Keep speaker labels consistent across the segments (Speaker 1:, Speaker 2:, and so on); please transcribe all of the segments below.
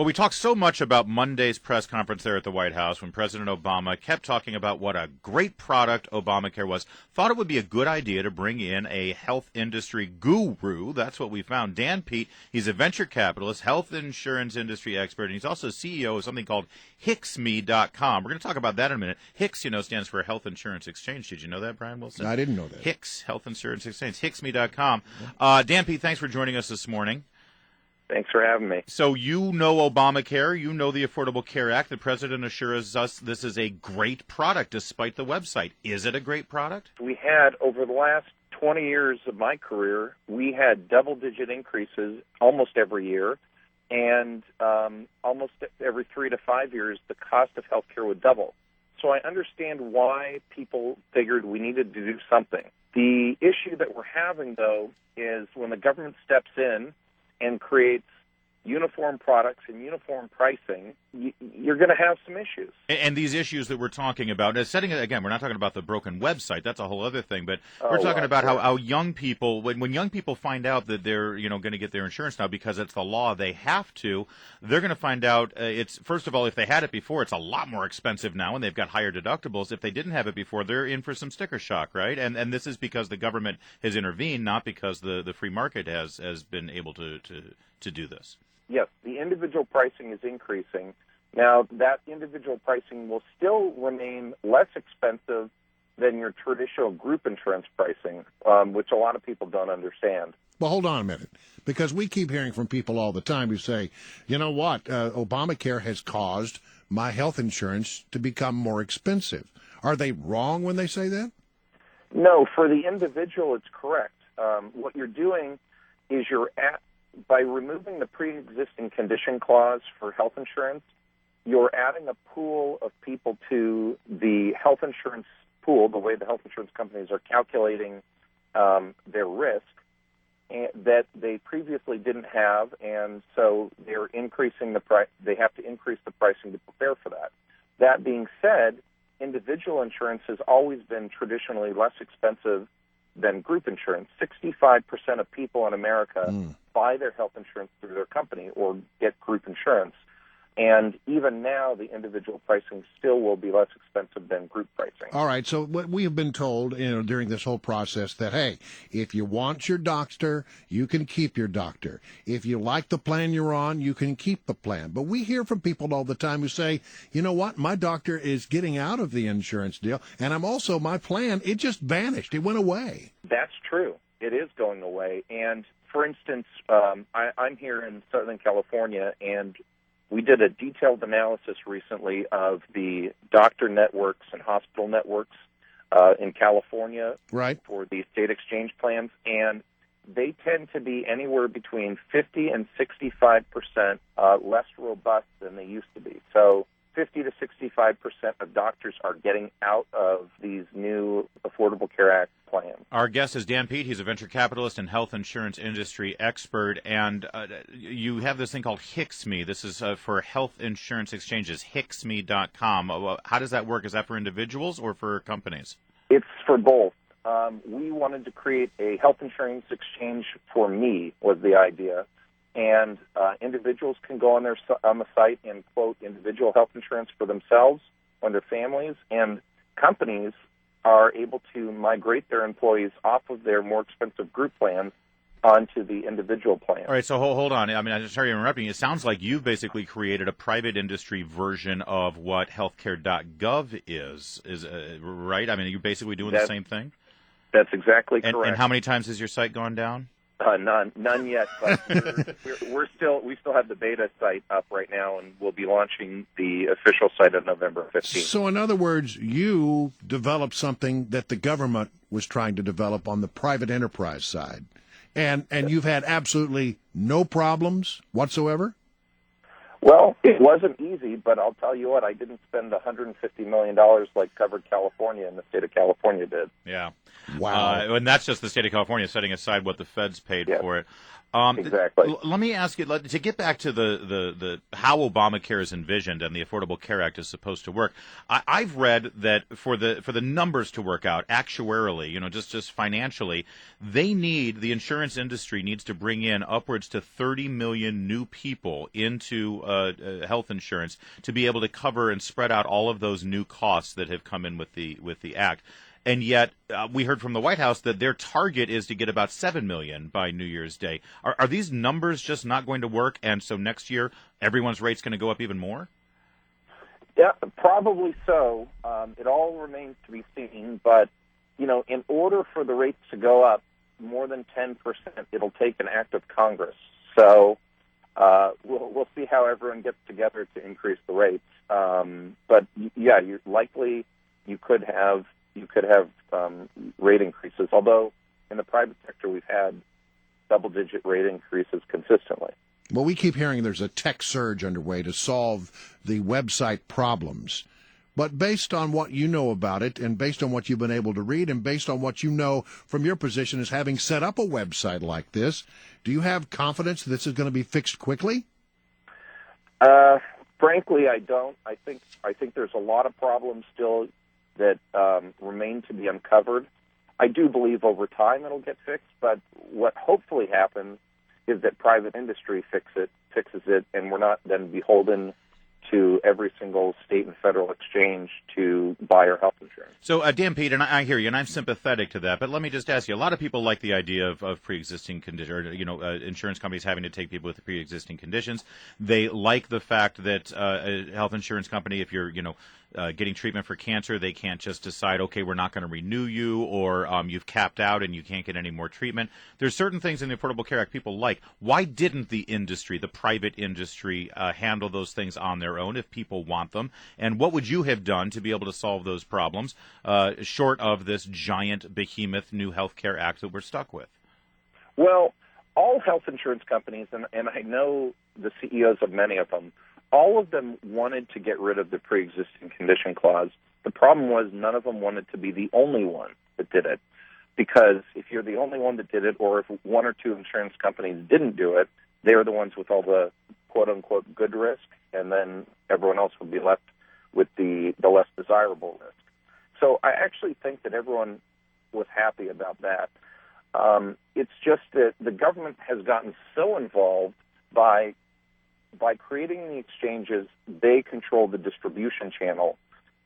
Speaker 1: Well, we talked so much about Monday's press conference there at the White House when President Obama kept talking about what a great product Obamacare was. Thought it would be a good idea to bring in a health industry guru. That's what we found. Dan Peate, he's a venture capitalist, health insurance industry expert, and he's also CEO of something called HIXME.com. We're going to talk about that in a minute. HIX, stands for Health Insurance Exchange. Did you know that, Brian Wilson?
Speaker 2: I didn't know that.
Speaker 1: HIX, Health Insurance Exchange, HIXME.com. Dan Peate, thanks for joining us this morning.
Speaker 3: Thanks for having me.
Speaker 1: So you know Obamacare, you know the Affordable Care Act. The president assures us this is a great product despite the website. Is it a great product?
Speaker 3: We had, over the last 20 years of my career, we had double-digit increases almost every year, and almost every 3 to 5 years, the cost of health care would double. So I understand why people figured we needed to do something. The issue that we're having, though, is when the government steps in and creates uniform products and uniform pricing, you're going to have some issues.
Speaker 1: And these issues that we're talking about, setting it again, we're not talking about the broken website. That's a whole other thing. But we're talking about how young people, when young people find out that they're going to get their insurance now because it's the law, they have to. They're going to find out it's, first of all, if they had it before, it's a lot more expensive now, and they've got higher deductibles. If they didn't have it before, they're in for some sticker shock, right? And this is because the government has intervened, not because the free market has been able to do this.
Speaker 3: Yes, the individual pricing is increasing. Now, that individual pricing will still remain less expensive than your traditional group insurance pricing, which a lot of people don't understand.
Speaker 2: Well, hold on a minute, because we keep hearing from people all the time who say, you know what, Obamacare has caused my health insurance to become more expensive. Are they wrong when they say that?
Speaker 3: No, for the individual, it's correct. What you're doing is by removing the pre-existing condition clause for health insurance, you're adding a pool of people to the health insurance pool, the way the health insurance companies are calculating their risk, that they previously didn't have, and so they're increasing the price. They have to increase the pricing to prepare for that. That being said, individual insurance has always been traditionally less expensive than group insurance. 65% of people in America buy their health insurance through their company or get group insurance. And even now, the individual pricing still will be less expensive than group pricing.
Speaker 2: All right. So what we have been told, during this whole process that, hey, if you want your doctor, you can keep your doctor. If you like the plan you're on, you can keep the plan. But we hear from people all the time who say, you know what, my doctor is getting out of the insurance deal, and my plan, it just vanished. It went away.
Speaker 3: That's true. It is going away. And, for instance, I'm here in Southern California, and we did a detailed analysis recently of the doctor networks and hospital networks in California for the state exchange plans, and they tend to be anywhere between 50 and 65% less robust than they used to be. So 50 to 65% of doctors are getting out of these new Affordable Care Act plans.
Speaker 1: Our guest is Dan Peate. He's a venture capitalist and health insurance industry expert. And you have this thing called HIXME. This is for health insurance exchanges, HIXME.com. How does that work? Is that for individuals or for companies?
Speaker 3: It's for both. We wanted to create a health insurance exchange for me, was the idea. And individuals can go on the site and quote individual health insurance for themselves or their families, and companies are able to migrate their employees off of their more expensive group plans onto the individual plan.
Speaker 1: All right, so hold on. I mean, I'm sorry I'm interrupting. It sounds like you've basically created a private industry version of what healthcare.gov is right? I mean, are you basically doing the same thing?
Speaker 3: That's exactly correct.
Speaker 1: And how many times has your site gone down?
Speaker 3: None yet, but we still have the beta site up right now, and we'll be launching the official site on November 15th.
Speaker 2: So, in other words, you developed something that the government was trying to develop on the private enterprise side, and you've had absolutely no problems whatsoever?
Speaker 3: Well, it wasn't easy, but I'll tell you what, I didn't spend $150 million like Covered California and the state of California did.
Speaker 1: Yeah.
Speaker 2: Wow.
Speaker 1: And that's just the state of California, setting aside what the feds paid for it.
Speaker 3: Exactly.
Speaker 1: Let me ask you to get back to the how Obamacare is envisioned and the Affordable Care Act is supposed to work. I've read that for the numbers to work out actuarially, just financially, the insurance industry needs to bring in upwards to 30 million new people into health insurance to be able to cover and spread out all of those new costs that have come in with the act. And yet, we heard from the White House that their target is to get about 7 million by New Year's Day. Are these numbers just not going to work, and so next year everyone's rate's going to go up even more?
Speaker 3: Yeah, probably so. It all remains to be seen. But, in order for the rates to go up more than 10%, it'll take an act of Congress. So we'll see how everyone gets together to increase the rates. But, yeah, you could have rate increases, although in the private sector we've had double-digit rate increases consistently.
Speaker 2: Well, we keep hearing there's a tech surge underway to solve the website problems. But based on what you know about it, and based on what you've been able to read, and based on what you know from your position as having set up a website like this, do you have confidence this is going to be fixed quickly?
Speaker 3: Frankly, I don't. I think there's a lot of problems still that remain to be uncovered. I do believe over time it'll get fixed, but what hopefully happens is that private industry fixes it, and we're not then beholden to every single state and federal exchange to buy our health insurance.
Speaker 1: So, Dan, Peate, and I hear you, and I'm sympathetic to that, but let me just ask you, a lot of people like the idea of pre-existing conditions, or, insurance companies having to take people with pre-existing conditions. They like the fact that a health insurance company, if you're, getting treatment for cancer, they can't just decide, okay, we're not going to renew you, or you've capped out and you can't get any more treatment. There's certain things in the Affordable Care Act people like. Why didn't the industry, the private industry, handle those things on their own if people want them? And what would you have done to be able to solve those problems, short of this giant behemoth new health care act that we're stuck with?
Speaker 3: Well, all health insurance companies, and I know the CEOs of many of them, all of them wanted to get rid of the pre-existing condition clause. The problem was none of them wanted to be the only one that did it, because if you're the only one that did it, or if one or two insurance companies didn't do it, they're the ones with all the quote-unquote good risk, and then everyone else would be left with the less desirable risk. So I actually think that everyone was happy about that. It's just that the government has gotten so involved by creating the exchanges. They control the distribution channel,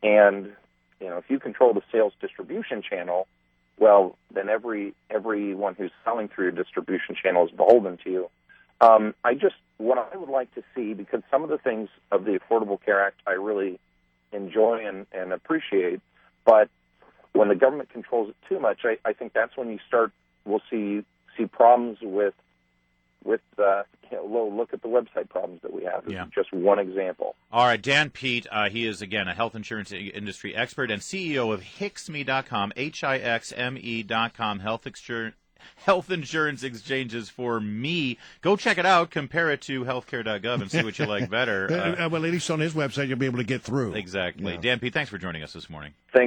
Speaker 3: and if you control the sales distribution channel, well, then everyone who's selling through your distribution channel is beholden to you. What I would like to see, because some of the things of the Affordable Care Act I really enjoy and appreciate, but when the government controls it too much, I think that's when we'll see problems with look at the website problems that we have. This is just one example.
Speaker 1: All right, Dan Peate, he is, again, a health insurance industry expert and CEO of HIXME.com, HIXME.com, health insurance exchanges for me. Go check it out, compare it to healthcare.gov, and see what you like better.
Speaker 2: Well, at least on his website, you'll be able to get through.
Speaker 1: Exactly.
Speaker 2: Yeah.
Speaker 1: Dan Peate, thanks for joining us this morning.
Speaker 3: Thanks.